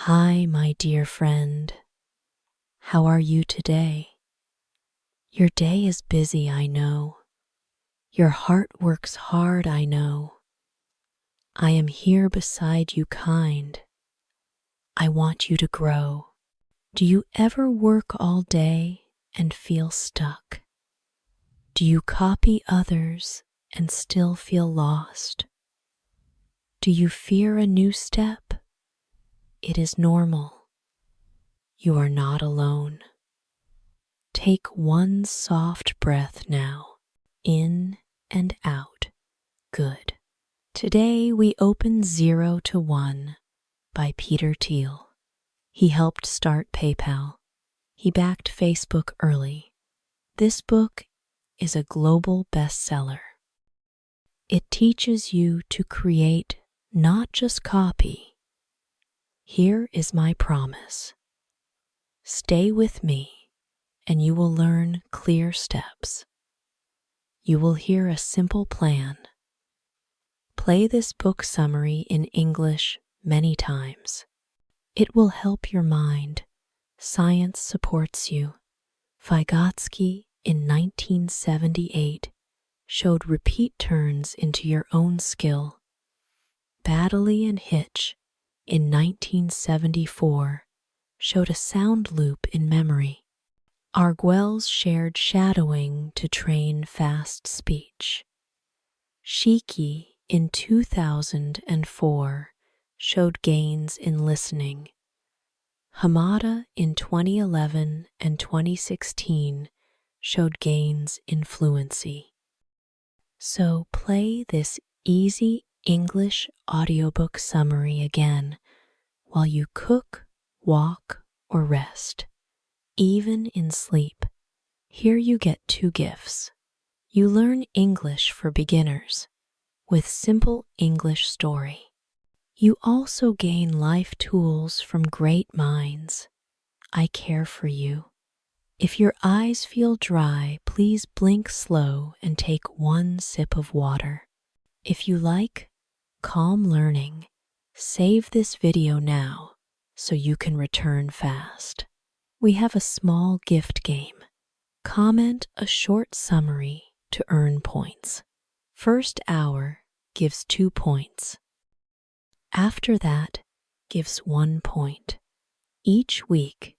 Hi, my dear friend. How are you today? Your day is busy, I know. Your heart works hard, I know. I am here beside you, kind. I want you to grow. Do you ever work all day and feel stuck? Do you copy others and still feel lost? Do you fear a new step? It is normal. You are not alone. Take one soft breath now, in and out. Good. Today we open 0 to 1 by Peter Thiel. He helped start PayPal. He backed Facebook early. This book is a global bestseller. It teaches you to create, not just copy. Here is my promise. Stay with me and you will learn clear steps. You will hear a simple plan. Play this book summary in English many times. It will help your mind. Science supports you. Vygotsky in 1978 showed repeat turns into your own skill. Baddeley and Hitch in 1974 showed a sound loop in memory. Arguelles shared shadowing to train fast speech. Shiki in 2004 showed gains in listening. Hamada in 2011 and 2016 showed gains in fluency. So play this easy English audiobook summary again while you cook, walk, or rest. Even in sleep. Here you get 2 gifts. You learn English for beginners with simple English story. You also gain life tools from great minds. I care for you. If your eyes feel dry, please blink slow and take 1 sip of water. If you like calm learning, save this video now so you can return fast. We have a small gift game. Comment a short summary to earn points. First hour gives 2 points. After that gives 1 point. Each week,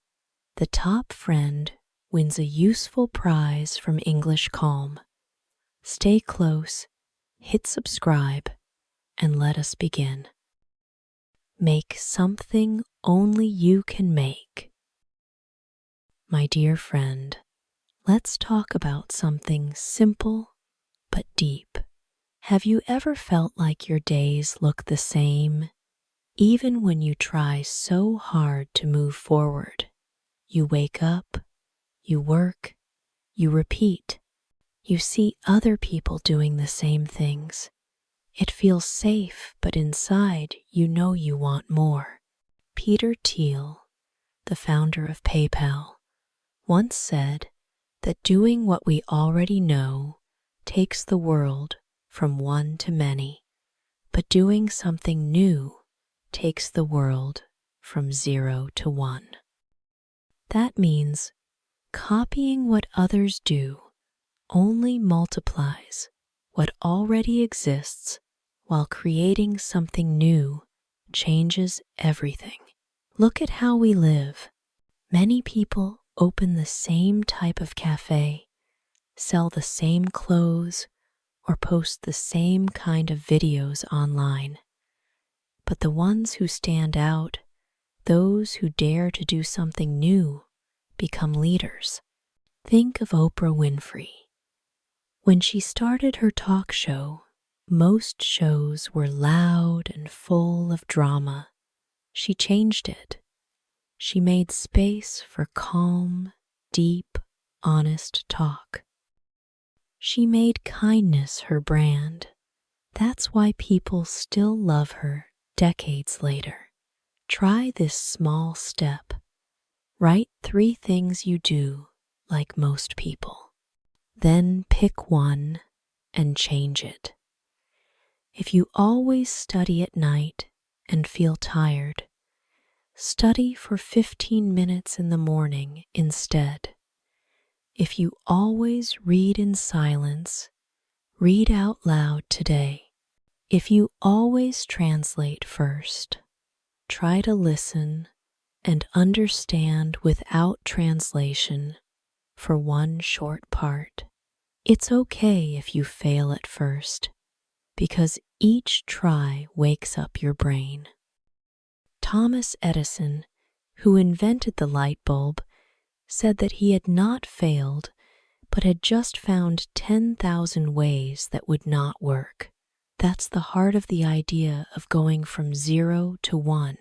the top friend wins a useful prize from English Calm. Stay close, hit subscribe, and let us begin. Make something only you can make. My dear friend, let's talk about something simple but deep. Have you ever felt like your days look the same, even when you try so hard to move forward? You wake up, you work, you repeat. You see other people doing the same things. It feels safe, but inside you know you want more. Peter Thiel, the founder of PayPal, once said that doing what we already know takes the world from 1 to many, but doing something new takes the world from 0 to 1. That means copying what others do only multiplies what already exists, while creating something new changes everything. Look at how we live. Many people open the same type of cafe, sell the same clothes, or post the same kind of videos online. But the ones who stand out, those who dare to do something new, become leaders. Think of Oprah Winfrey. When she started her talk show, most shows were loud and full of drama. She changed it. She made space for calm, deep, honest talk. She made kindness her brand. That's why people still love her decades later. Try this small step. Write 3 things you do like most people. Then pick one and change it. If you always study at night and feel tired, Study for 15 minutes in the morning instead. If you always read in silence, read out loud today. If you always translate first, try to listen and understand without translation for one short part. It's okay if you fail at first, because each try wakes up your brain. Thomas Edison, who invented the light bulb, said that he had not failed, but had just found 10,000 ways that would not work. That's the heart of the idea of going from 0 to 1.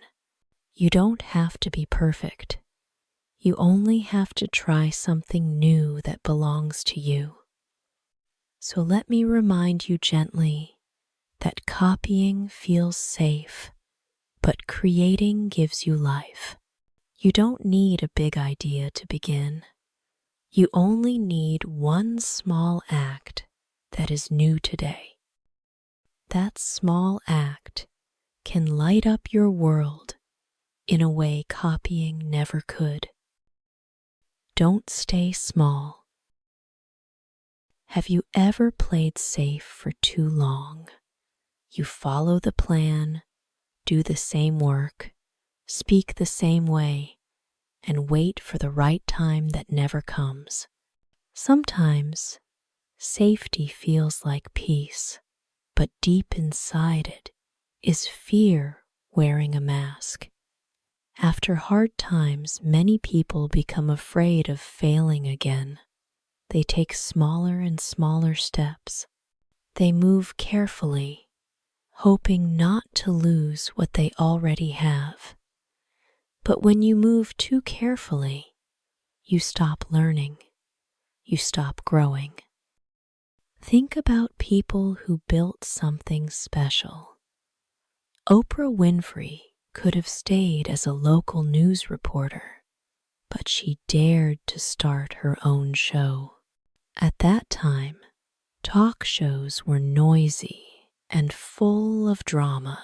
You don't have to be perfect. You only have to try something new that belongs to you. So let me remind you gently that copying feels safe, but creating gives you life. You don't need a big idea to begin. You only need one small act that is new today. That small act can light up your world in a way copying never could. Don't stay small. Have you ever played safe for too long? You follow the plan, do the same work, speak the same way, and wait for the right time that never comes. Sometimes safety feels like peace, but deep inside it is fear wearing a mask. After hard times, many people become afraid of failing again. They take smaller and smaller steps. They move carefully, hoping not to lose what they already have. But when you move too carefully, you stop learning. You stop growing. Think about people who built something special. Oprah Winfrey could have stayed as a local news reporter, but she dared to start her own show. At that time, talk shows were noisy and full of drama.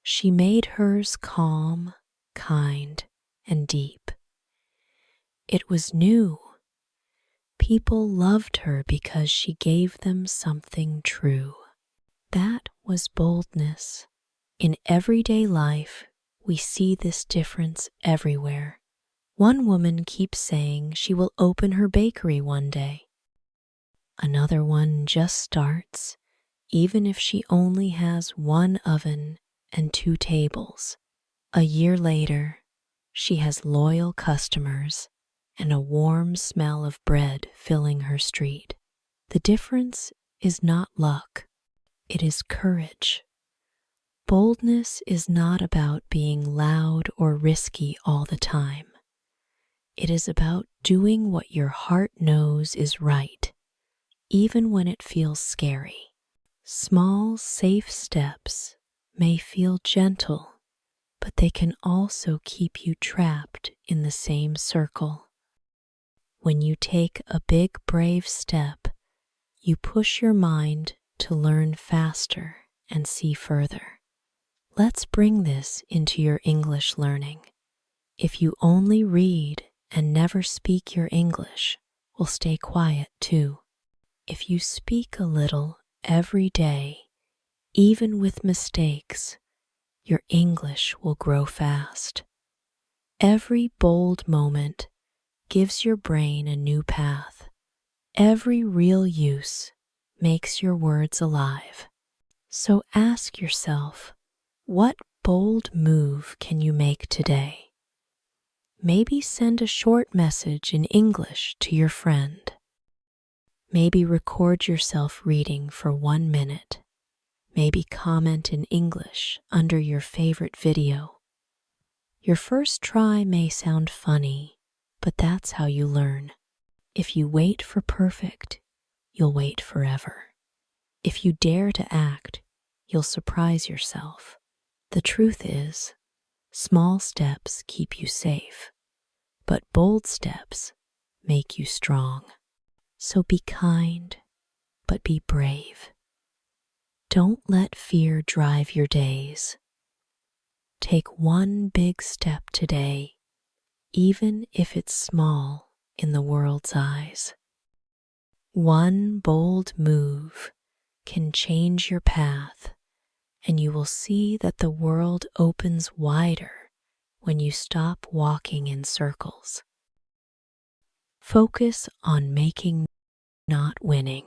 She made hers calm, kind, and deep. It was new. People loved her because she gave them something true. That was boldness. In everyday life, we see this difference everywhere. One woman keeps saying she will open her bakery one day. Another one just starts, even if she only has one oven and 2 tables. A year later, she has loyal customers and a warm smell of bread filling her street. The difference is not luck, it is courage. Boldness is not about being loud or risky all the time. It is about doing what your heart knows is right, even when it feels scary. Small, safe steps may feel gentle, but they can also keep you trapped in the same circle. When you take a big, brave step, you push your mind to learn faster and see further. Let's bring this into your English learning. If you only read and never speak your English, will stay quiet too. If you speak a little every day, even with mistakes, your English will grow fast. Every bold moment gives your brain a new path. Every real use makes your words alive. So ask yourself, what bold move can you make today? Maybe send a short message in English to your friend. Maybe record yourself reading for 1 minute. Maybe comment in English under your favorite video. Your first try may sound funny, but that's how you learn. If you wait for perfect, you'll wait forever. If you dare to act, you'll surprise yourself. The truth is, small steps keep you safe, but bold steps make you strong. So be kind, but be brave. Don't let fear drive your days. Take one big step today, even if it's small in the world's eyes. One bold move can change your path, and you will see that the world opens wider when you stop walking in circles. Focus on making, not winning.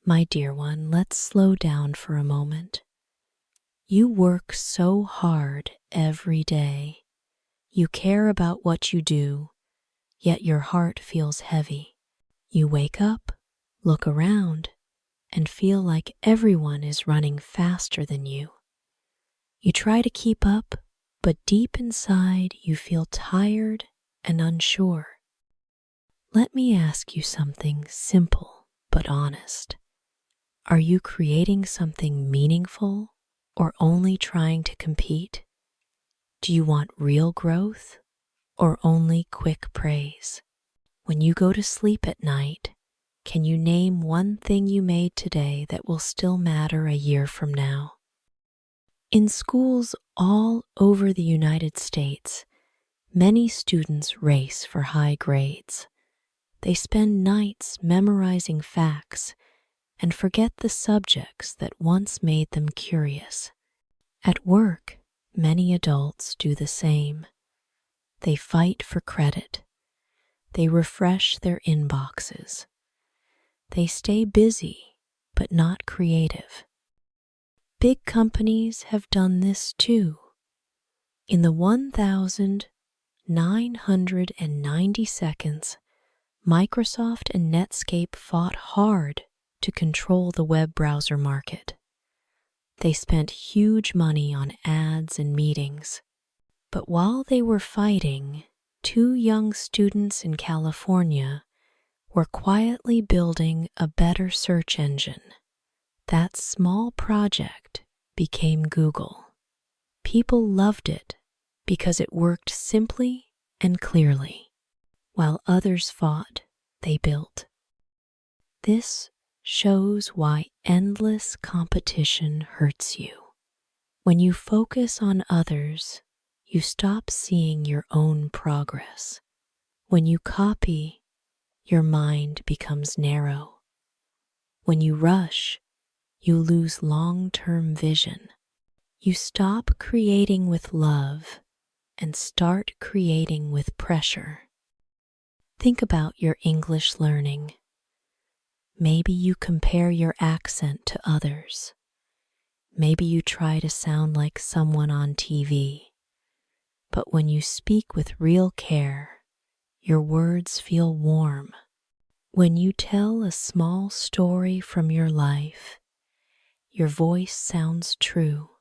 My dear one, let's slow down for a moment. You work so hard every day. You care about what you do, yet your heart feels heavy. You wake up, look around, and feel like everyone is running faster than you. You try to keep up, but deep inside you feel tired and unsure. Let me ask you something simple but honest. Are you creating something meaningful or only trying to compete? Do you want real growth or only quick praise? When you go to sleep at night, can you name one thing you made today that will still matter a year from now? In schools all over the United States, many students race for high grades. They spend nights memorizing facts and forget the subjects that once made them curious. At work, many adults do the same. They fight for credit. They refresh their inboxes. They stay busy, but not creative. Big companies have done this too. In the 1,990 seconds, Microsoft and Netscape fought hard to control the web browser market. They spent huge money on ads and meetings. But while they were fighting, two young students in California were quietly building a better search engine. That small project became Google. People loved it because it worked simply and clearly. While others fought, they built. This shows why endless competition hurts you. When you focus on others, you stop seeing your own progress. When you copy, your mind becomes narrow. When you rush, you lose long-term vision. You stop creating with love and start creating with pressure. Think about your English learning. Maybe you compare your accent to others. Maybe you try to sound like someone on TV. But when you speak with real care, your words feel warm. When you tell a small story from your life, your voice sounds true.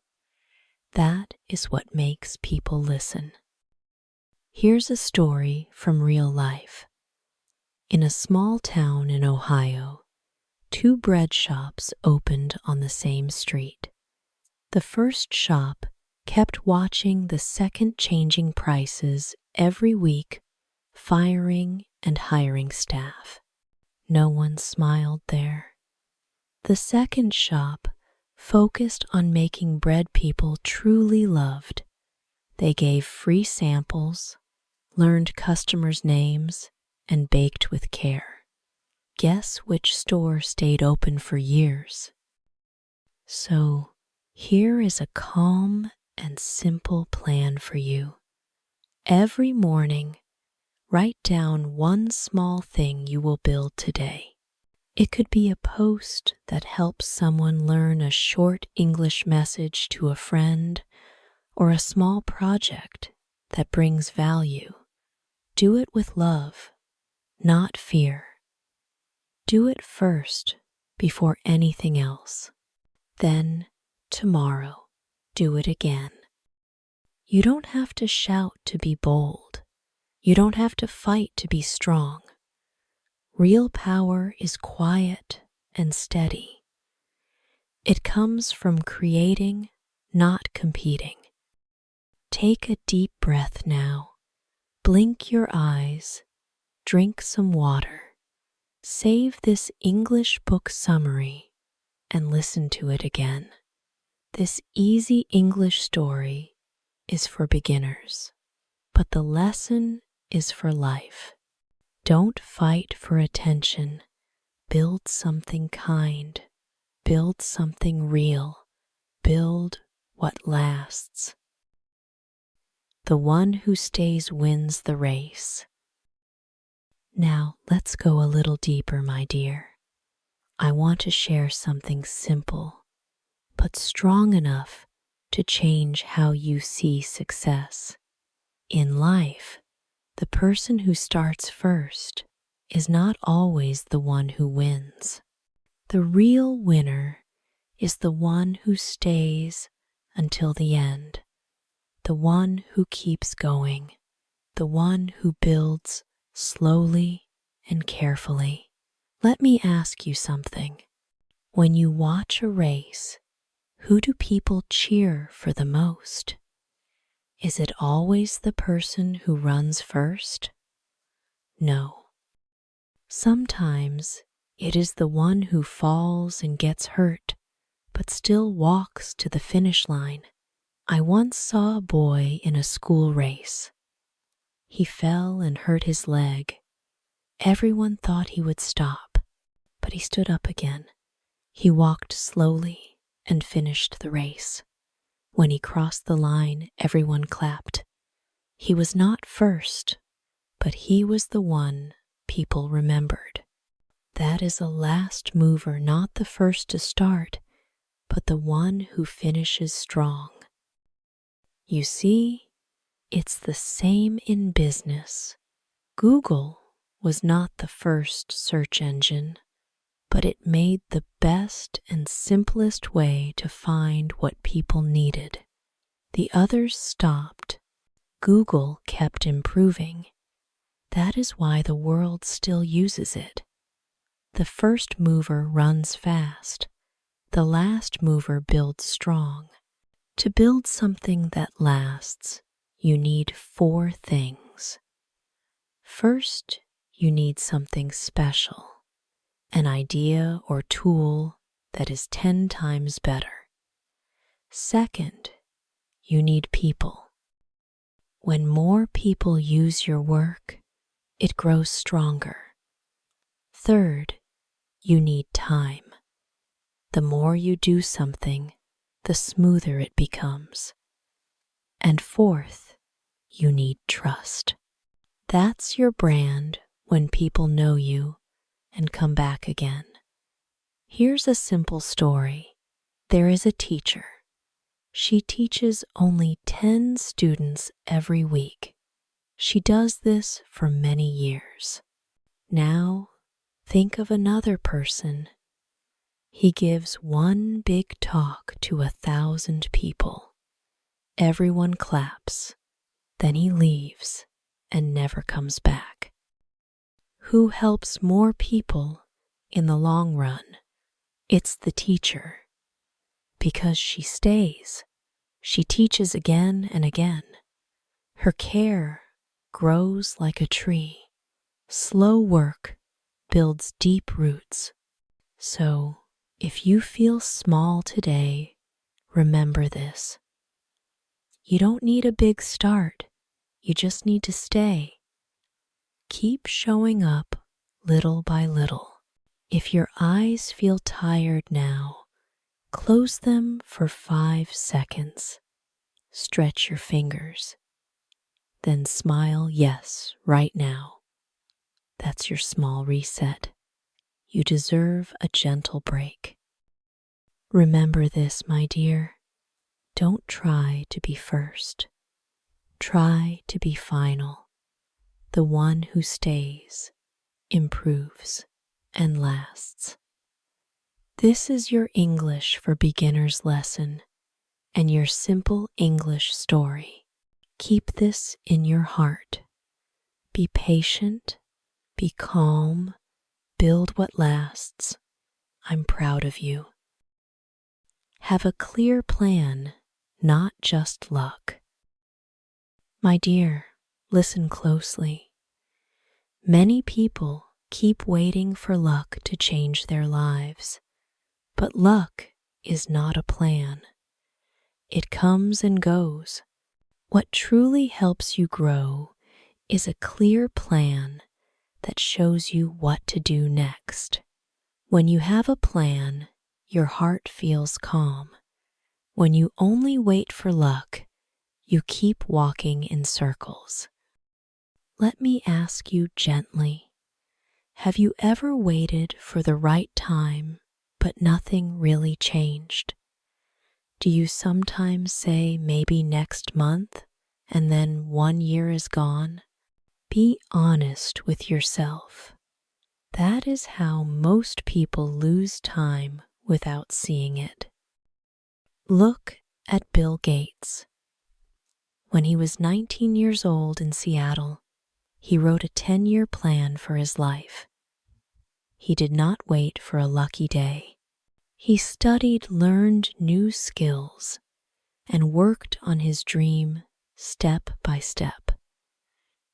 That is what makes people listen. Here's a story from real life. In a small town in Ohio, two bread shops opened on the same street. The first shop kept watching the second changing prices every week, firing and hiring staff. No one smiled there. The second shop focused on making bread people truly loved. They gave free samples, learned customers' names, and baked with care. Guess which store stayed open for years? So, here is a calm and simple plan for you. Every morning, write down one small thing you will build today. It could be a post that helps someone learn a short English message to a friend, or a small project that brings value. Do it with love, not fear. Do it first before anything else. Then, tomorrow, do it again. You don't have to shout to be bold. You don't have to fight to be strong. Real power is quiet and steady. It comes from creating, not competing. Take a deep breath now. Blink your eyes. Drink some water. Save this English book summary and listen to it again. This easy English story is for beginners, but the lesson is for life. Don't fight for attention. Build something kind. Build something real. Build what lasts. The one who stays wins the race. Now let's go a little deeper, my dear. I want to share something simple, but strong enough to change how you see success. In life, the person who starts first is not always the one who wins. The real winner is the one who stays until the end, the one who keeps going, the one who builds slowly and carefully. Let me ask you something. When you watch a race, who do people cheer for the most? Is it always the person who runs first? No. Sometimes it is the one who falls and gets hurt, but still walks to the finish line. I once saw a boy in a school race. He fell and hurt his leg. Everyone thought he would stop, but he stood up again. He walked slowly and finished the race. When he crossed the line, everyone clapped. He was not first, but he was the one people remembered. That is a last mover, not the first to start, but the one who finishes strong. You see, it's the same in business. Google was not the first search engine, but it made the best and simplest way to find what people needed. The others stopped. Google kept improving. That is why the world still uses it. The first mover runs fast. The last mover builds strong. To build something that lasts, you need 4 things. First, you need something special, an idea or tool that is 10 times better. Second, you need people. When more people use your work, it grows stronger. Third, you need time. The more you do something, the smoother it becomes. And fourth, you need trust. That's your brand when people know you and come back again. Here's a simple story. There is a teacher. She teaches only 10 students every week. She does this for many years. Now, think of another person. He gives one big talk to 1,000 people. Everyone claps. Then he leaves and never comes back. Who helps more people in the long run? It's the teacher. Because she stays. She teaches again and again. Her care grows like a tree. Slow work builds deep roots. So, if you feel small today, remember this. You don't need a big start. You just need to stay. Keep showing up little by little. If your eyes feel tired now, close them for 5 seconds. Stretch your fingers. Then smile yes right now. That's your small reset. You deserve a gentle break. Remember this, my dear. Don't try to be first. Try to be final. The one who stays, improves, and lasts. This is your English for Beginners lesson and your simple English story. Keep this in your heart. Be patient, be calm, build what lasts. I'm proud of you. Have a clear plan, not just luck. My dear, listen closely. Many people keep waiting for luck to change their lives, but luck is not a plan. It comes and goes. What truly helps you grow is a clear plan that shows you what to do next. When you have a plan, your heart feels calm. When you only wait for luck, you keep walking in circles. Let me ask you gently, have you ever waited for the right time, but nothing really changed? Do you sometimes say maybe next month, and then 1 year is gone? Be honest with yourself. That is how most people lose time without seeing it. Look at Bill Gates. When he was 19 years old in Seattle, he wrote a 10-year plan for his life. He did not wait for a lucky day. He studied, learned new skills, and worked on his dream step by step.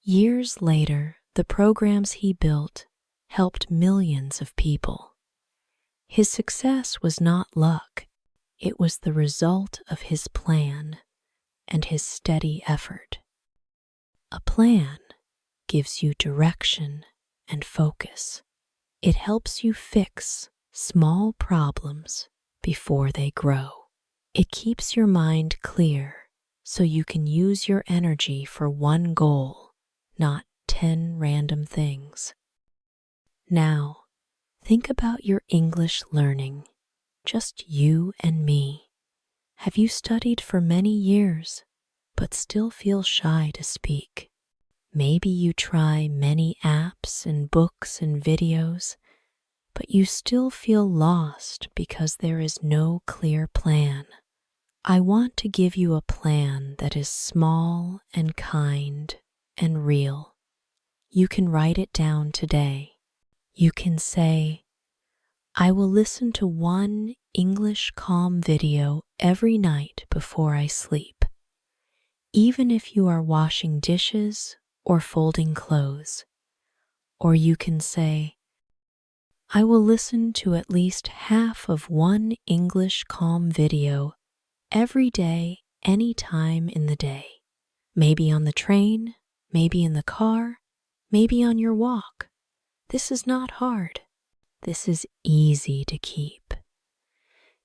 Years later, the programs he built helped millions of people. His success was not luck. It was the result of his plan and his steady effort. A plan gives you direction and focus. It helps you fix small problems before they grow. It keeps your mind clear so you can use your energy for one goal, not 10 random things. Now, think about your English learning, just you and me. Have you studied for many years, but still feel shy to speak? Maybe you try many apps and books and videos, but you still feel lost because there is no clear plan. I want to give you a plan that is small and kind and real. You can write it down today. You can say, I will listen to one English calm video every night before I sleep, even if you are washing dishes or folding clothes. Or you can say, I will listen to at least half of one English calm video every day, any time in the day. Maybe on the train, maybe in the car, maybe on your walk. This is not hard. This is easy to keep.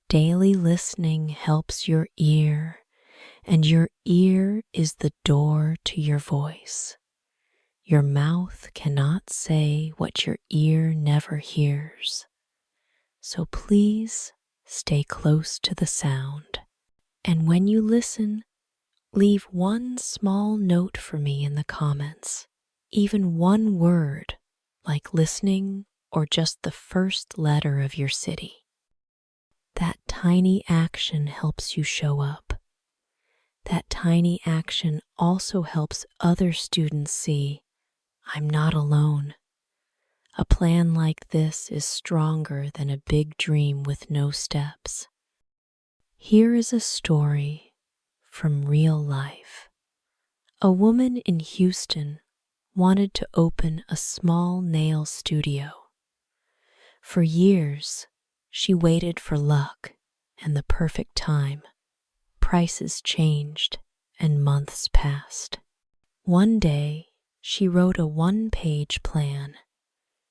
Daily listening helps your ear, and your ear is the door to your voice. Your mouth cannot say what your ear never hears. So please stay close to the sound. And when you listen, leave one small note for me in the comments, even one word, like listening or just the first letter of your city. That tiny action helps you show up. That tiny action also helps other students see, I'm not alone. A plan like this is stronger than a big dream with no steps. Here is a story from real life. A woman in Houston wanted to open a small nail studio. For years, she waited for luck and the perfect time. Prices changed and months passed. One day, she wrote a one-page plan.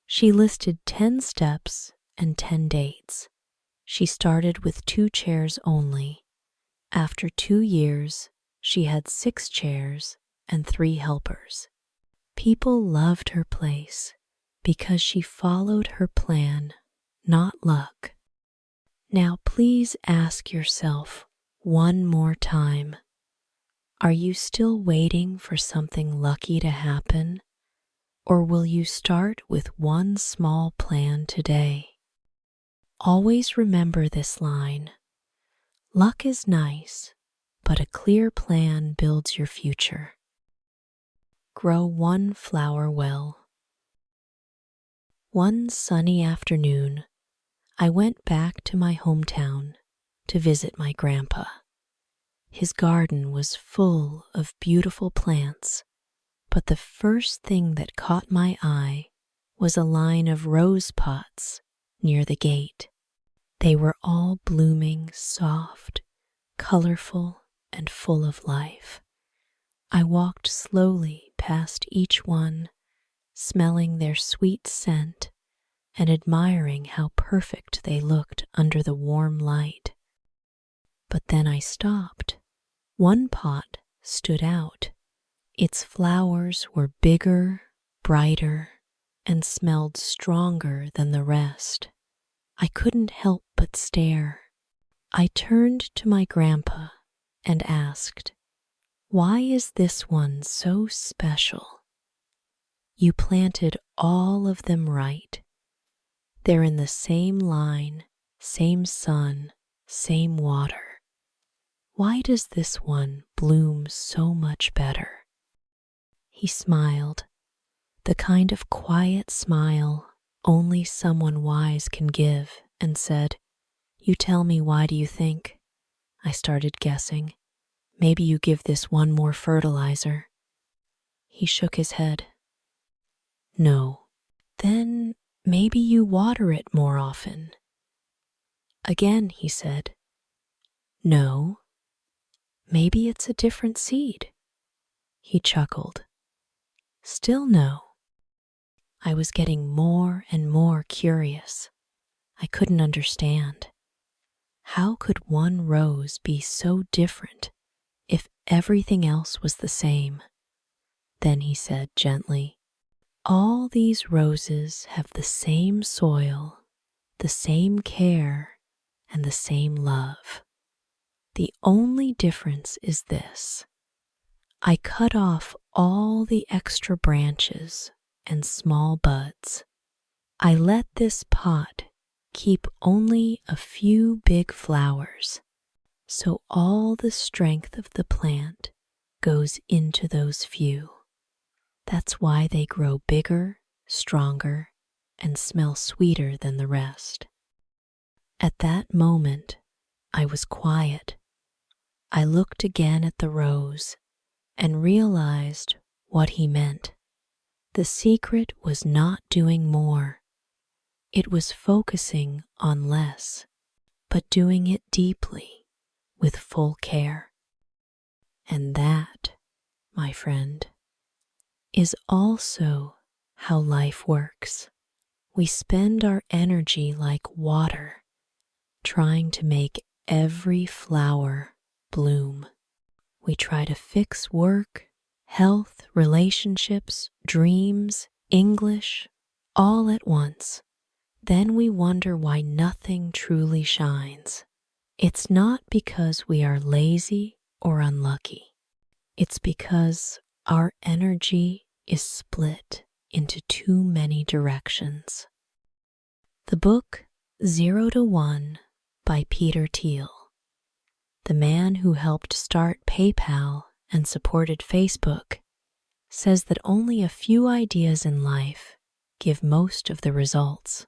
She listed 10 steps and 10 dates. She started with 2 chairs only. After 2 years, she had 6 chairs and 3 helpers. People loved her place because she followed her plan, not luck. Now please ask yourself one more time, are you still waiting for something lucky to happen? Or will you start with one small plan today? Always remember this line. Luck is nice, but a clear plan builds your future. Grow one flower well. One sunny afternoon, I went back to my hometown to visit my grandpa. His garden was full of beautiful plants, but the first thing that caught my eye was a line of rose pots near the gate. They were all blooming soft, colorful and full of life. I walked slowly past each one, smelling their sweet scent and admiring how perfect they looked under the warm light. But then I stopped. One pot stood out. Its flowers were bigger, brighter, and smelled stronger than the rest. I couldn't help but stare. I turned to my grandpa and asked, "Why is this one so special?" "You planted all of them right. They're in the same line, same sun, same water. Why does this one bloom so much better?" He smiled, the kind of quiet smile only someone wise can give, and said, "You tell me, why do you think?" I started guessing. "Maybe you give this one more fertilizer." He shook his head. "No." "Then maybe you water it more often." Again he said, "No. Maybe it's a different seed." He chuckled. Still no. I was getting more and more curious. I couldn't understand. How could one rose be so different if everything else was the same? Then he said gently, "All these roses have the same soil, the same care, and the same love. The only difference is this. I cut off all the extra branches and small buds. I let this pot keep only a few big flowers, so all the strength of the plant goes into those few. That's why they grow bigger, stronger, and smell sweeter than the rest." At that moment, I was quiet. I looked again at the rose and realized what he meant. The secret was not doing more. It was focusing on less, but doing it deeply, with full care. And that, my friend, is also how life works. We spend our energy like water, trying to make every flower bloom. We try to fix work, health, relationships, dreams, English, all at once. Then we wonder why nothing truly shines. It's not because we are lazy or unlucky. It's because our energy is split into too many directions. The book 0 to 1 by Peter Thiel, the man who helped start PayPal and supported Facebook, says that only a few ideas in life give most of the results.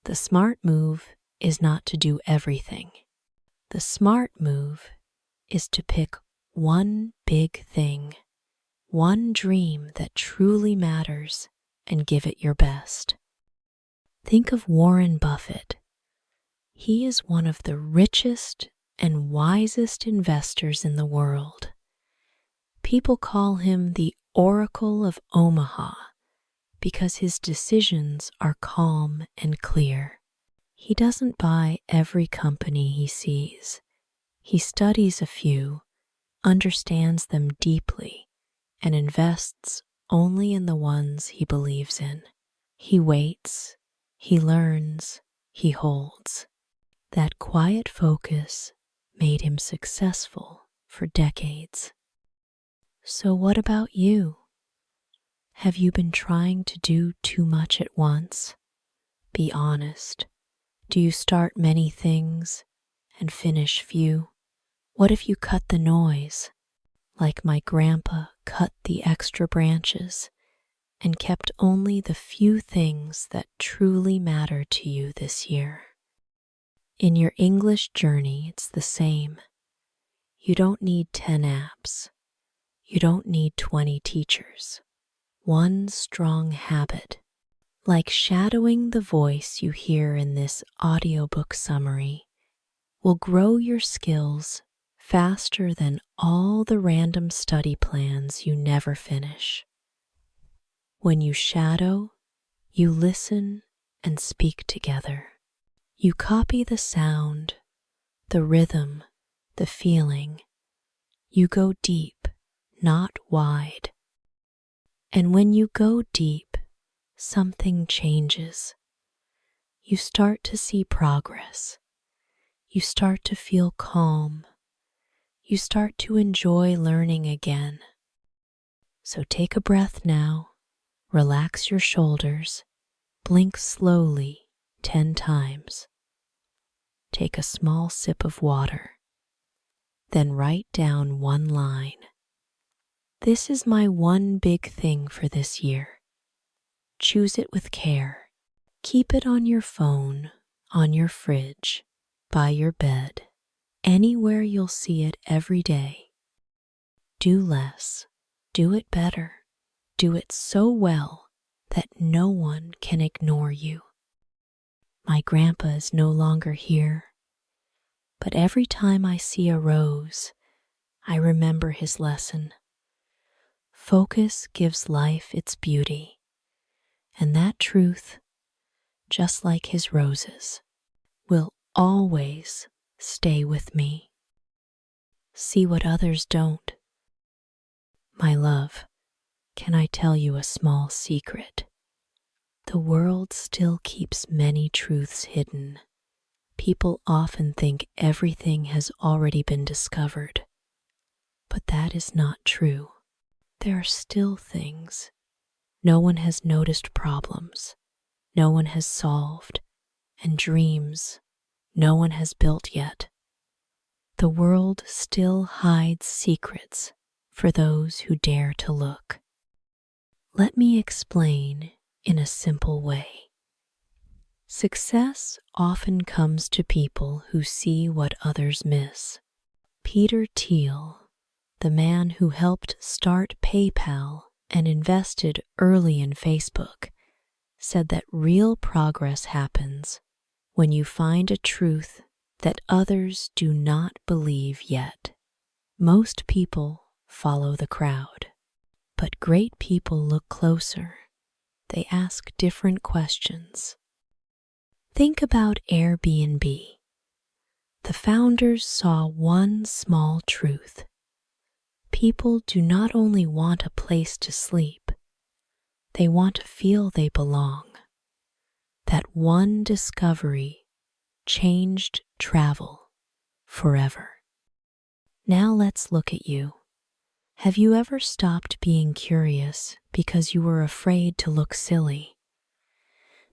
The smart move is not to do everything. The smart move is to pick one big thing, one dream that truly matters, and give it your best. Think of Warren Buffett. He is one of the richest and wisest investors in the world. People call him the Oracle of Omaha because his decisions are calm and clear. He doesn't buy every company he sees. He studies a few, understands them deeply, and invests only in the ones he believes in. He waits, he learns, he holds. That quiet focus made him successful for decades. So what about you? Have you been trying to do too much at once? Be honest. Do you start many things and finish few? What if you cut the noise, like my grandpa cut the extra branches and kept only the few things that truly matter to you this year? In your English journey, it's the same. You don't need 10 apps. You don't need 20 teachers. One strong habit, like shadowing the voice you hear in this audiobook summary, will grow your skills faster than all the random study plans you never finish. When you shadow, you listen and speak together. You copy the sound, the rhythm, the feeling. You go deep, not wide. And when you go deep, something changes. You start to see progress. You start to feel calm. You start to enjoy learning again. So take a breath now, relax your shoulders, blink slowly 10 times. Take a small sip of water, then write down one line. This is my one big thing for this year. Choose it with care. Keep it on your phone, on your fridge, by your bed, anywhere you'll see it every day. Do less. Do it better. Do it so well that no one can ignore you. My grandpa is no longer here, but every time I see a rose, I remember his lesson. Focus gives life its beauty, and that truth, just like his roses, will always stay with me. See what others don't. My love, can I tell you a small secret? The world still keeps many truths hidden. People often think everything has already been discovered, but that is not true. There are still things. No one has noticed problems. No one has solved, and dreams no one has built yet. The world still hides secrets for those who dare to look. Let me explain in a simple way. Success often comes to people who see what others miss. Peter Thiel, the man who helped start PayPal and invested early in Facebook, said that real progress happens when you find a truth that others do not believe yet. Most people follow the crowd, but great people look closer. They ask different questions. Think about Airbnb. The founders saw one small truth. People do not only want a place to sleep, they want to feel they belong. That one discovery changed travel forever. Now let's look at you. Have you ever stopped being curious because you were afraid to look silly?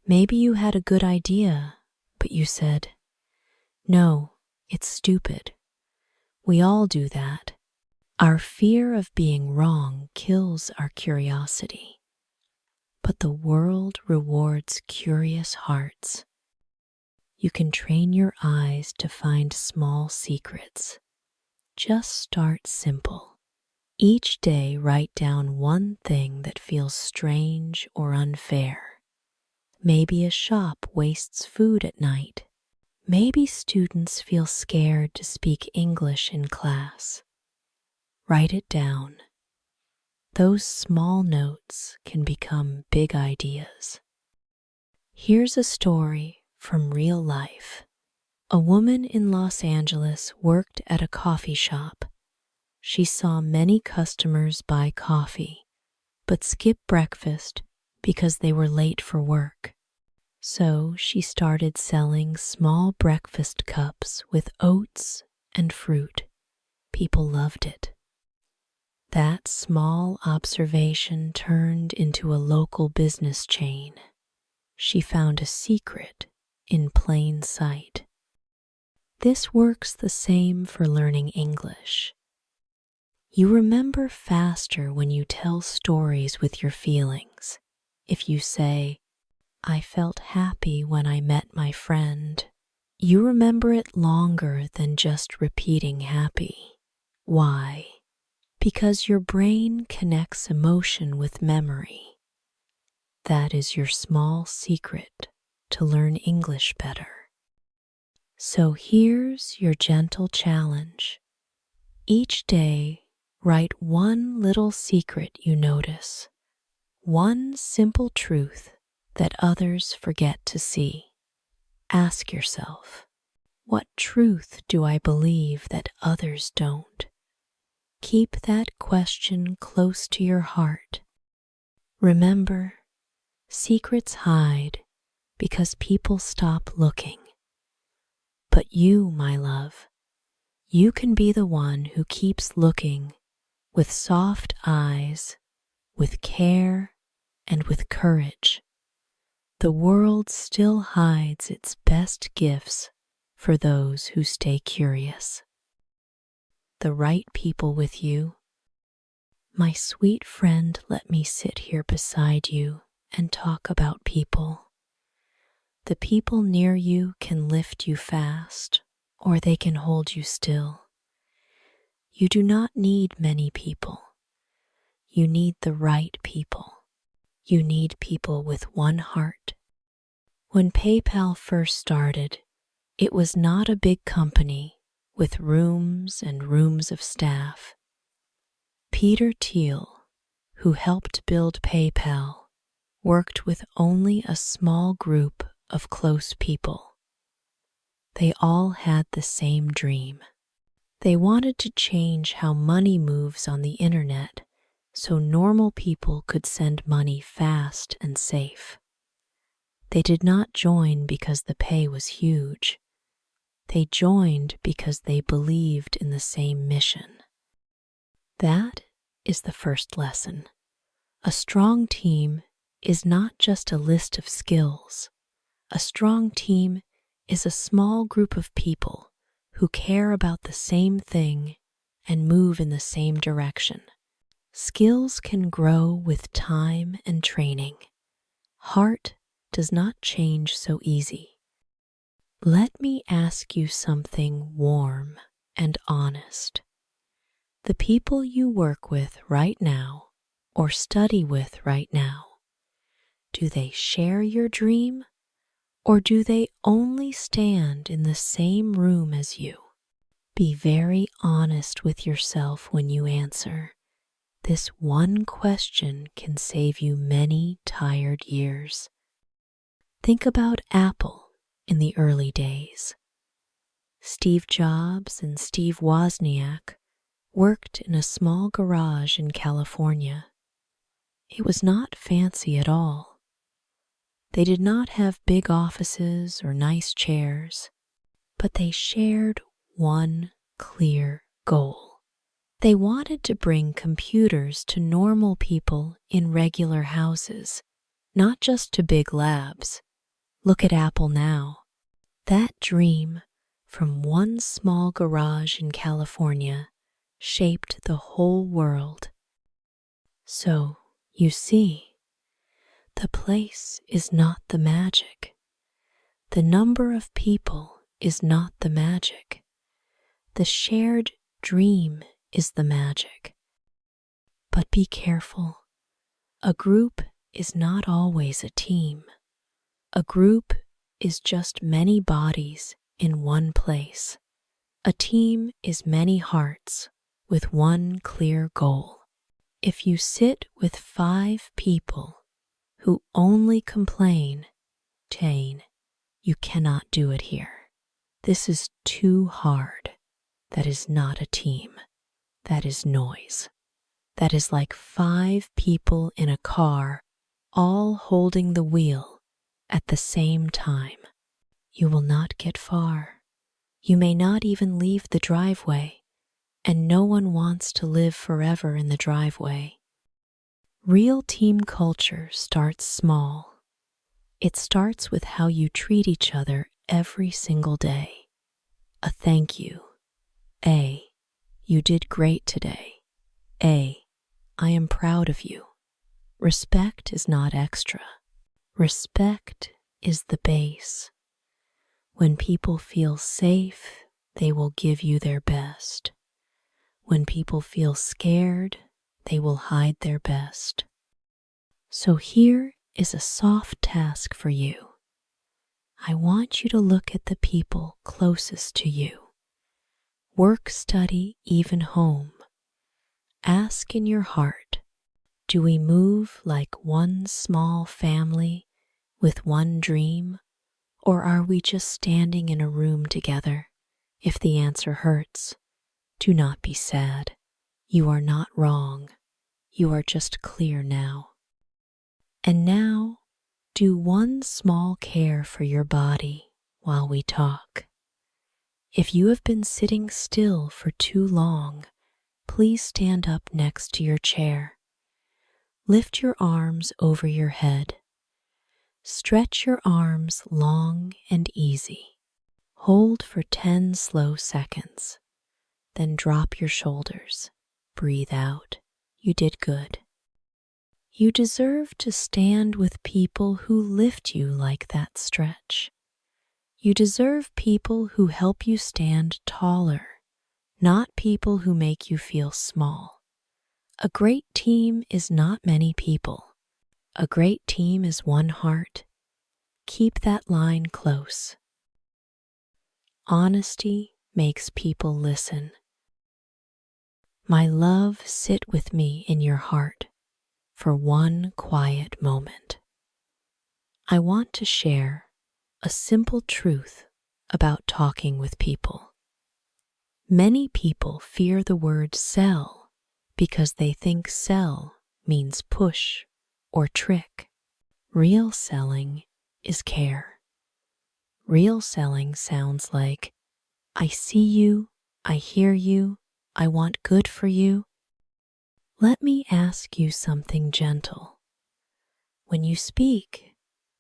Maybe you had a good idea, but you said, "No, it's stupid." We all do that. Our fear of being wrong kills our curiosity. But the world rewards curious hearts. You can train your eyes to find small secrets. Just start simple. Each day write down one thing that feels strange or unfair. Maybe a shop wastes food at night. Maybe students feel scared to speak English in class. Write it down. Those small notes can become big ideas. Here's a story from real life. A woman in Los Angeles worked at a coffee shop. She saw many customers buy coffee, but skip breakfast because they were late for work. So she started selling small breakfast cups with oats and fruit. People loved it. That small observation turned into a local business chain. She found a secret in plain sight. This works the same for learning English. You remember faster when you tell stories with your feelings. If you say, "I felt happy when I met my friend," you remember it longer than just repeating happy. Why? Because your brain connects emotion with memory. That is your small secret to learn English better. So here's your gentle challenge. Each day, write one little secret you notice, one simple truth that others forget to see. Ask yourself, what truth do I believe that others don't? Keep that question close to your heart. Remember, secrets hide because people stop looking. But you, my love, you can be the one who keeps looking with soft eyes, with care, and with courage. The world still hides its best gifts for those who stay curious. The right people with you. My sweet friend, let me sit here beside you and talk about people. The people near you can lift you fast, or they can hold you still. You do not need many people. You need the right people. You need people with one heart. When PayPal first started, it was not a big company with rooms and rooms of staff. Peter Thiel, who helped build PayPal, worked with only a small group of close people. They all had the same dream. They wanted to change how money moves on the internet so normal people could send money fast and safe. They did not join because the pay was huge. They joined because they believed in the same mission. That is the first lesson. A strong team is not just a list of skills. A strong team is a small group of people who care about the same thing and move in the same direction. Skills can grow with time and training. Heart does not change so easy. Let me ask you something warm and honest. The people you work with right now or study with right now, do they share your dream? Or do they only stand in the same room as you? Be very honest with yourself when you answer. This one question can save you many tired years. Think about Apple in the early days. Steve Jobs and Steve Wozniak worked in a small garage in California. It was not fancy at all. They did not have big offices or nice chairs, but they shared one clear goal. They wanted to bring computers to normal people in regular houses, not just to big labs. Look at Apple now. That dream from one small garage in California shaped the whole world. So, you see, the place is not the magic. The number of people is not the magic. The shared dream is the magic. But be careful. A group is not always a team. A group is just many bodies in one place. A team is many hearts with one clear goal. If you sit with 5 people who only complain, Jane, you cannot do it here. This is too hard. That is not a team. That is noise. That is like 5 people in a car, all holding the wheel at the same time. You will not get far. You may not even leave the driveway, and no one wants to live forever in the driveway. Real team culture starts small. It starts with how you treat each other every single day. A thank you. A, you did great today. A, I am proud of you. Respect is not extra. Respect is the base. When people feel safe, they will give you their best. When people feel scared, they will hide their best. So here is a soft task for you. I want you to look at the people closest to you. Work, study, even home. Ask in your heart, do we move like one small family with one dream, or are we just standing in a room together? If the answer hurts, do not be sad. You are not wrong. You are just clear now. And now, do one small care for your body while we talk. If you have been sitting still for too long, please stand up next to your chair. Lift your arms over your head. Stretch your arms long and easy. Hold for 10 slow seconds. Then drop your shoulders. Breathe out. You did good. You deserve to stand with people who lift you like that stretch. You deserve people who help you stand taller, not people who make you feel small. A great team is not many people. A great team is one heart. Keep that line close. Honesty makes people listen. My love, sit with me in your heart for one quiet moment. I want to share a simple truth about talking with people. Many people fear the word sell because they think sell means push or trick. Real selling is care. Real selling sounds like, I see you, I hear you, I want good for you. Let me ask you something gentle. When you speak,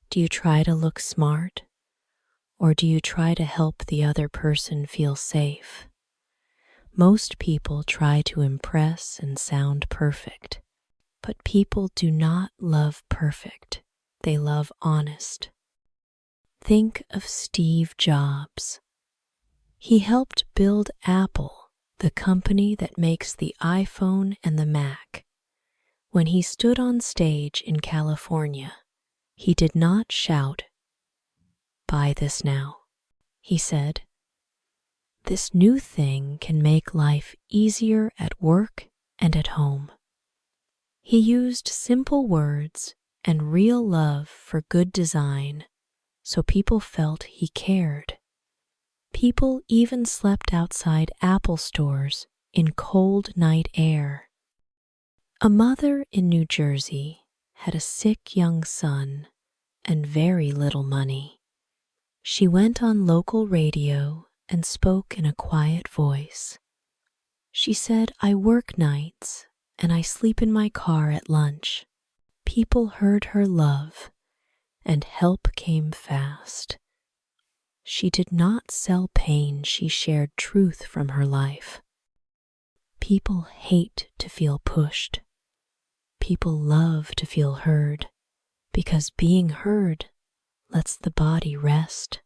do you try to look smart, or do you try to help the other person feel safe? Most people try to impress and sound perfect, but people do not love perfect. They love honest. Think of Steve Jobs. He helped build Apple, the company that makes the iPhone and the Mac. When he stood on stage in California, he did not shout, "Buy this now." He said, "This new thing can make life easier at work and at home." He used simple words and real love for good design, so people felt he cared. People even slept outside Apple stores in cold night air. A mother in New Jersey had a sick young son and very little money. She went on local radio and spoke in a quiet voice. She said, "I work nights and I sleep in my car at lunch." People heard her love and help came fast. She did not sell pain, she shared truth from her life. People hate to feel pushed. People love to feel heard, because being heard lets the body rest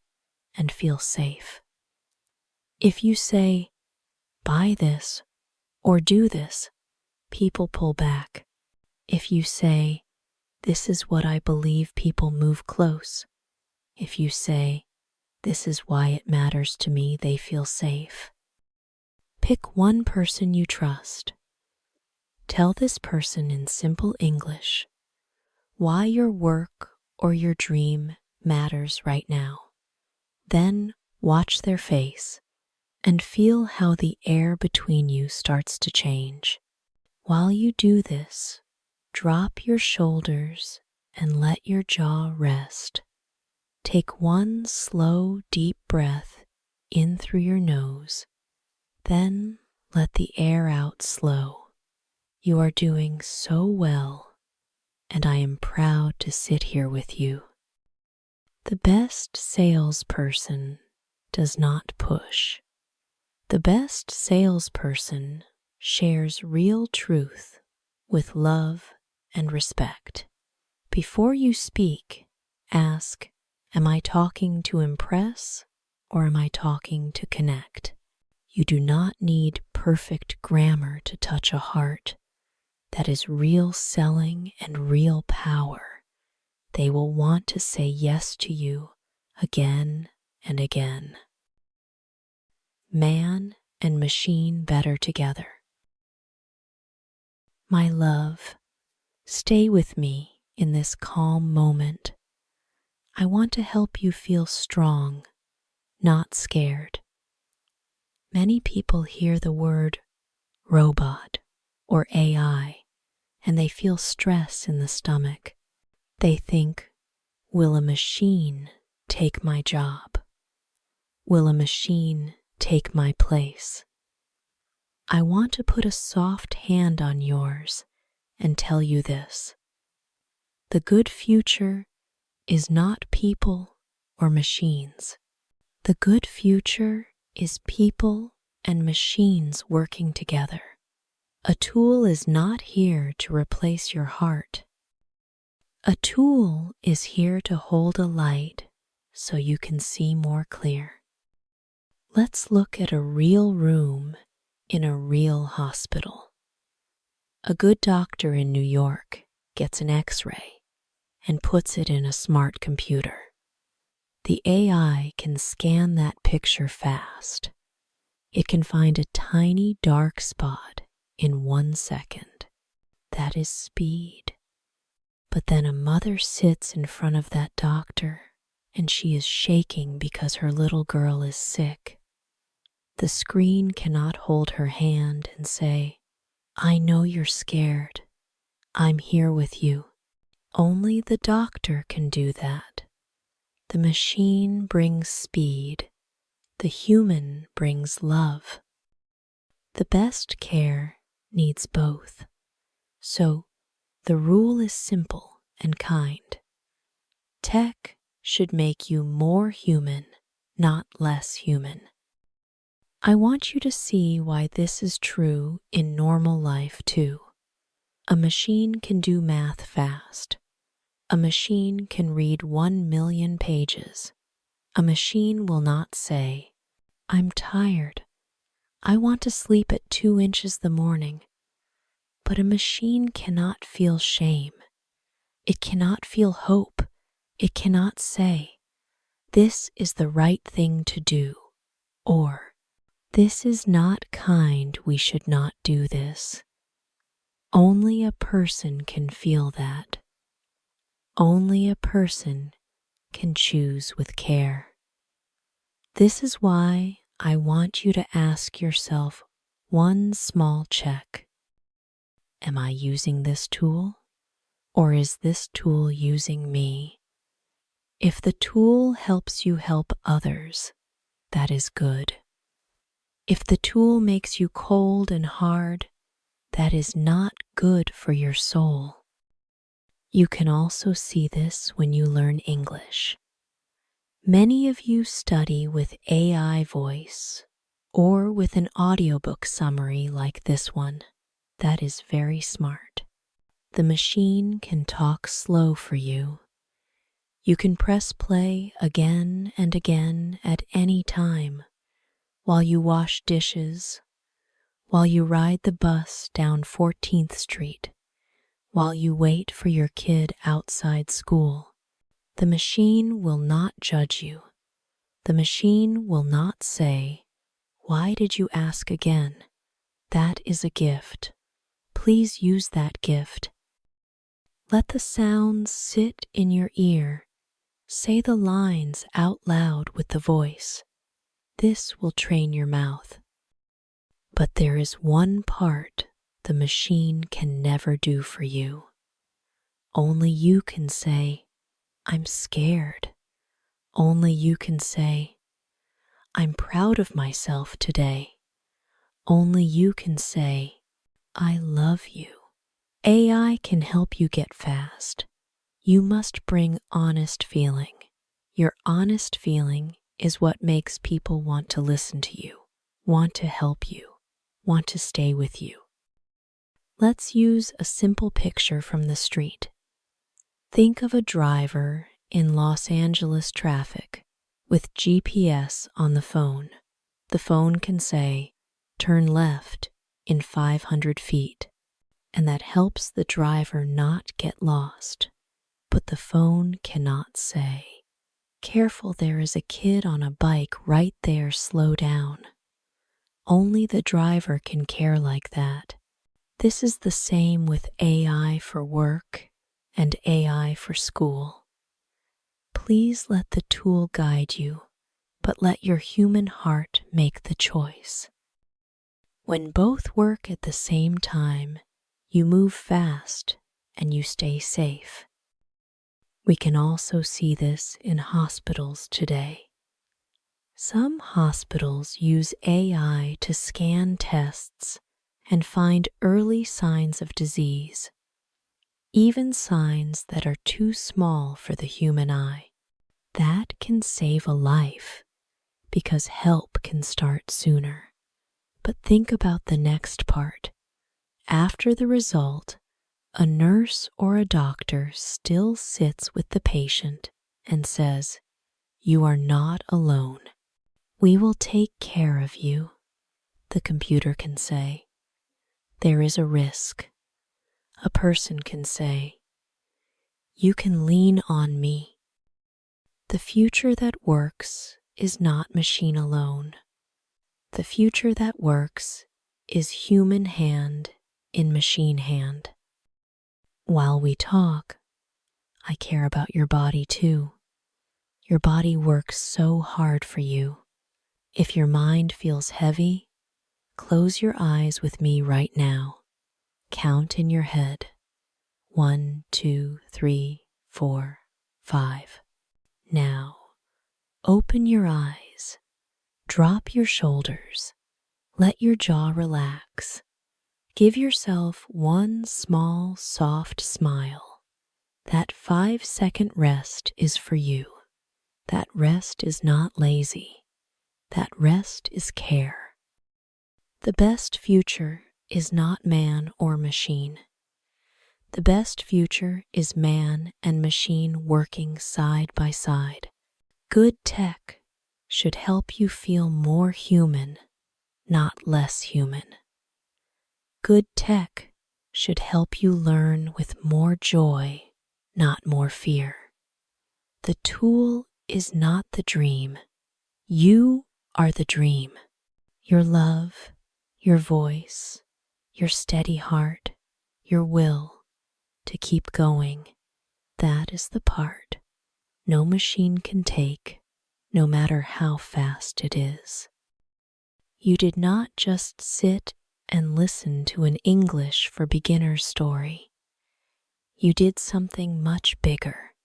and feel safe. If you say, "Buy this," or "Do this," people pull back. If you say, "This is what I believe," people move close. If you say, "This is why it matters to me," they feel safe. Pick one person you trust. Tell this person in simple English why your work or your dream matters right now. Then watch their face and feel how the air between you starts to change. While you do this, drop your shoulders and let your jaw rest. Take one slow, deep breath in through your nose, then let the air out slow. You are doing so well, and I am proud to sit here with you. The best salesperson does not push. The best salesperson shares real truth with love and respect. Before you speak, ask, am I talking to impress or am I talking to connect? You do not need perfect grammar to touch a heart. That is real selling and real power. They will want to say yes to you again and again. Man and machine better together. My love, stay with me in this calm moment. I want to help you feel strong, not scared. Many people hear the word robot or AI and they feel stress in the stomach. They think, will a machine take my job? Will a machine take my place? I want to put a soft hand on yours and tell you this. The good future is not people or machines. The good future is people and machines working together. A tool is not here to replace your heart. A tool is here to hold a light so you can see more clear. Let's look at a real room in a real hospital. A good doctor in New York gets an X-ray and puts it in a smart computer. The AI can scan that picture fast. It can find a tiny dark spot in 1 second. That is speed. But then a mother sits in front of that doctor and she is shaking because her little girl is sick. The screen cannot hold her hand and say, I know you're scared. I'm here with you. Only the doctor can do that. The machine brings speed. The human brings love. The best care needs both. So the rule is simple and kind. Tech should make you more human, not less human. I want you to see why this is true in normal life too. A machine can do math fast. A machine can read 1 million pages. A machine will not say, I'm tired. I want to sleep at 2 inches the morning. But a machine cannot feel shame. It cannot feel hope. It cannot say, this is the right thing to do, or this is not kind, we should not do this. Only a person can feel that. Only a person can choose with care. This is why I want you to ask yourself one small check. Am I using this tool, or is this tool using me? If the tool helps you help others, that is good. If the tool makes you cold and hard, that is not good for your soul. You can also see this when you learn English. Many of you study with AI voice or with an audiobook summary like this one. That is very smart. The machine can talk slow for you. You can press play again and again at any time, while you wash dishes, while you ride the bus down 14th Street, while you wait for your kid outside school. The machine will not judge you. The machine will not say, why did you ask again? That is a gift. Please use that gift. Let the sounds sit in your ear. Say the lines out loud with the voice. This will train your mouth. But there is one part the machine can never do for you. Only you can say, I'm scared. Only you can say, I'm proud of myself today. Only you can say, I love you. AI can help you get fast. You must bring honest feeling. Your honest feeling is what makes people want to listen to you, want to help you, want to stay with you. Let's use a simple picture from the street. Think of a driver in Los Angeles traffic with GPS on the phone. The phone can say, turn left in 500 feet, and that helps the driver not get lost. But the phone cannot say, careful, there is a kid on a bike right there, slow down. Only the driver can care like that. This is the same with AI for work and AI for school. Please let the tool guide you, but let your human heart make the choice. When both work at the same time, you move fast and you stay safe. We can also see this in hospitals today. Some hospitals use AI to scan tests and find early signs of disease, even signs that are too small for the human eye. That can save a life because help can start sooner. But think about the next part. After the result, a nurse or a doctor still sits with the patient and says, "You are not alone. We will take care of you." The computer can say, "There is a risk." A person can say, "You can lean on me." The future that works is not machine alone. The future that works is human hand in machine hand. While we talk, I care about your body too. Your body works so hard for you. If your mind feels heavy, close your eyes with me right now. Count in your head. 1, 2, 3, 4, 5. Now, open your eyes. Drop your shoulders. Let your jaw relax. Give yourself one small, soft smile. That 5-second rest is for you. That rest is not lazy. That rest is care. The best future is not man or machine. The best future is man and machine working side by side. Good tech should help you feel more human, not less human. Good tech should help you learn with more joy, not more fear. The tool is not the dream. You are the dream. Your love, your voice, your steady heart, your will to keep going. That is the part no machine can take, no matter how fast it is. You did not just sit and listen to an English for beginners story. You did something much bigger.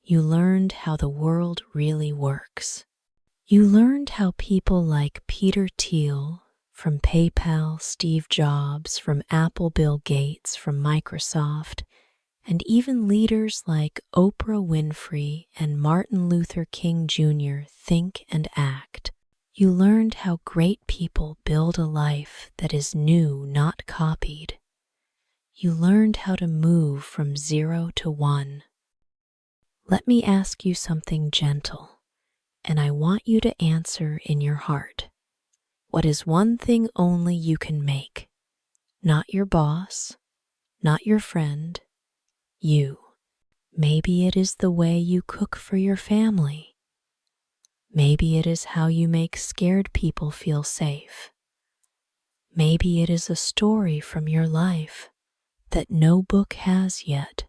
You learned how the world really works. You learned how people like Peter Thiel from PayPal, Steve Jobs from Apple, Bill Gates from Microsoft, and even leaders like Oprah Winfrey and Martin Luther King Jr. think and act. You learned how great people build a life that is new, not copied. You learned how to move from 0 to 1. Let me ask you something gentle, and I want you to answer in your heart. What is one thing only you can make? Not your boss, not your friend, you. Maybe it is the way you cook for your family. Maybe it is how you make scared people feel safe. Maybe it is a story from your life that no book has yet.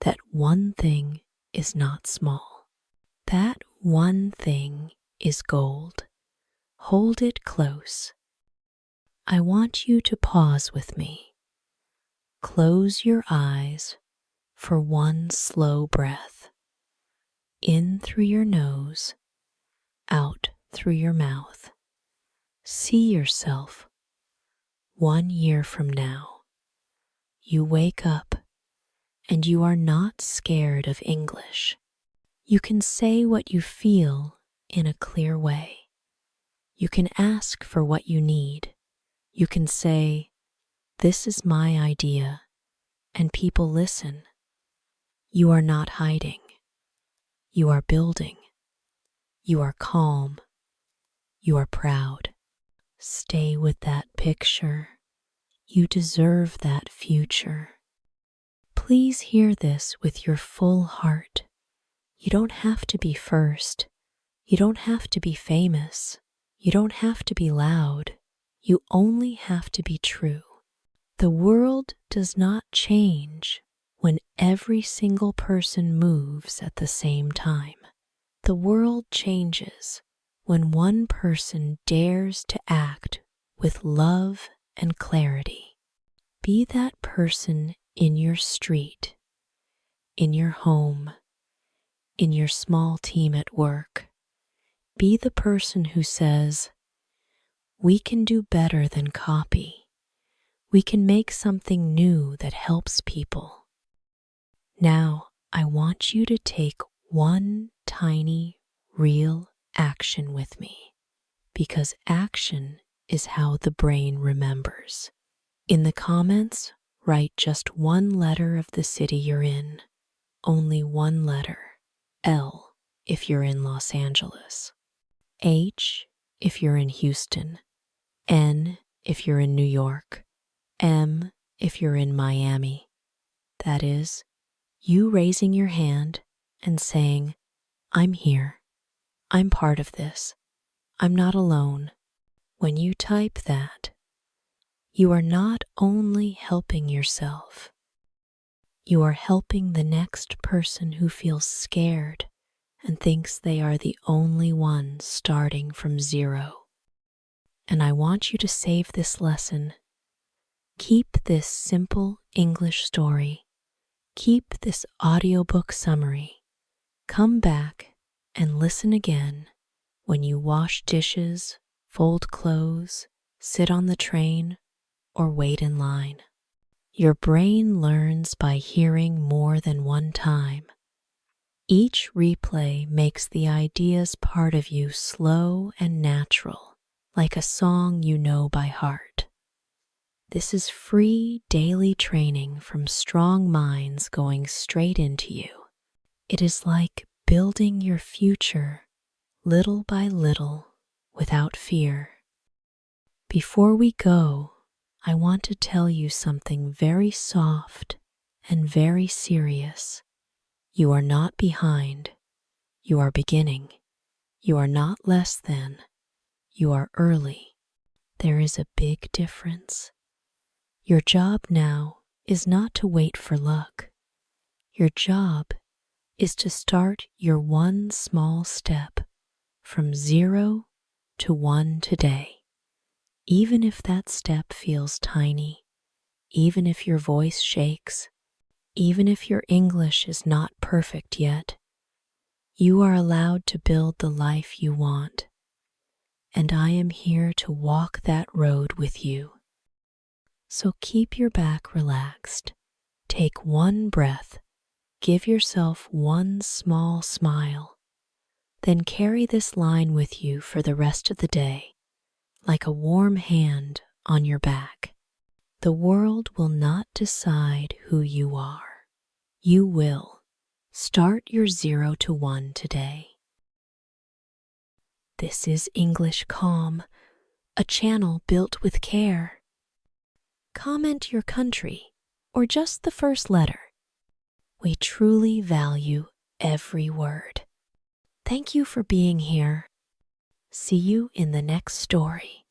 That one thing is not small. That one thing is gold. Hold it close. I want you to pause with me. Close your eyes for one slow breath. In through your nose, out through your mouth. See yourself 1 year from now. You wake up and you are not scared of English. You can say what you feel in a clear way. You can ask for what you need. You can say, "This is my idea," and people listen. You are not hiding. You are building. You are calm. You are proud. Stay with that picture. You deserve that future. Please hear this with your full heart. You don't have to be first. You don't have to be famous. You don't have to be loud. You only have to be true. The world does not change when every single person moves at the same time. The world changes when one person dares to act with love and clarity. Be that person in your street, in your home, in your small team at work. Be the person who says, "We can do better than copy. We can make something new that helps people." Now, I want you to take one tiny, real action with me, because action is how the brain remembers. In the comments, write just one letter of the city you're in. Only one letter. L if you're in Los Angeles. H if you're in Houston. N if you're in New York. M if you're in Miami. That is, you raising your hand and saying, "I'm here. I'm part of this. I'm not alone." When you type that, you are not only helping yourself, you are helping the next person who feels scared and thinks they are the only one starting from zero. And I want you to save this lesson. Keep this simple English story. Keep this audiobook summary. Come back and listen again when you wash dishes, fold clothes, sit on the train, or wait in line. Your brain learns by hearing more than one time. Each replay makes the ideas part of you slow and natural, like a song you know by heart. This is free daily training from strong minds going straight into you. It is like building your future little by little without fear. Before we go, I want to tell you something very soft and very serious. You are not behind. You are beginning. You are not less than. You are early. There is a big difference. Your job now is not to wait for luck. Your job is to start your one small step from 0 to 1 today. Even if that step feels tiny, even if your voice shakes, even if your English is not perfect yet, you are allowed to build the life you want. And I am here to walk that road with you. So keep your back relaxed. Take one breath. Give yourself one small smile. Then carry this line with you for the rest of the day, like a warm hand on your back. The world will not decide who you are. You will. Start your 0 to 1 today. This is English Calm, a channel built with care. Comment your country or just the first letter. We truly value every word. Thank you for being here. See you in the next story.